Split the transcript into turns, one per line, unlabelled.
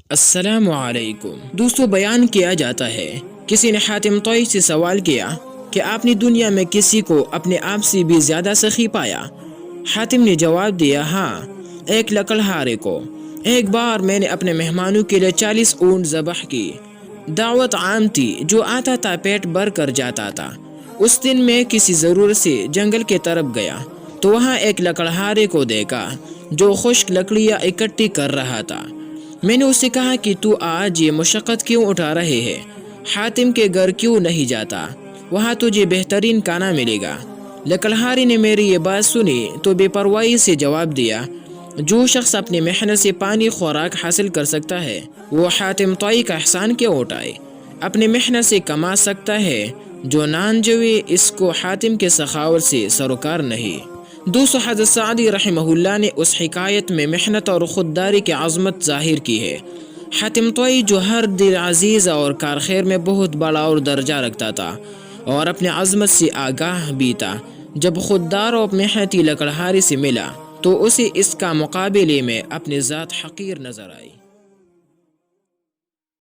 السلام علیکم دوستو، بیان کیا جاتا ہے کسی نے حاتم طوئی سے سوال کیا کہ آپ نے دنیا میں کسی کو اپنے آپ سے بھی زیادہ سخی پایا؟ حاتم نے جواب دیا، ہاں، ایک لکڑہارے کو۔ ایک بار میں نے اپنے مہمانوں کے لیے 40 اونٹ ذبح کی۔ دعوت عام تھی، جو آتا تھا پیٹ بھر کر جاتا تھا۔ اس دن میں کسی ضرورت سے جنگل کی طرف گیا تو وہاں ایک لکڑہارے کو دیکھا جو خشک لکڑیاں اکٹھی کر رہا تھا۔ میں نے اس سے کہا کہ تو آج یہ مشقت کیوں اٹھا رہے ہے؟ حاتم کے گھر کیوں نہیں جاتا؟ وہاں تجھے بہترین کھانا ملے گا۔ لکڑہارے نے میری یہ بات سنی تو بے پرواہی سے جواب دیا، جو شخص اپنی محنت سے پانی خوراک حاصل کر سکتا ہے وہ حاتم طوئی کا احسان کیوں اٹھائے؟ اپنی محنت سے کما سکتا ہے، جو نان جوے اس کو حاتم کے سخاوت سے سروکار نہیں۔ دوستو، حضرت سعدی رحمہ اللہ نے اس حکایت میں محنت اور خودداری کی عظمت ظاہر کی ہے۔ حاتم طوئی جو ہر دل عزیز اور کارخیر میں بہت بڑا اور درجہ رکھتا تھا اور اپنے عظمت سے آگاہ بھی تھا، جب خوددار اور محنتی لکڑہارے سے ملا تو اسے اس کا مقابلے میں اپنی ذات حقیر نظر آئی۔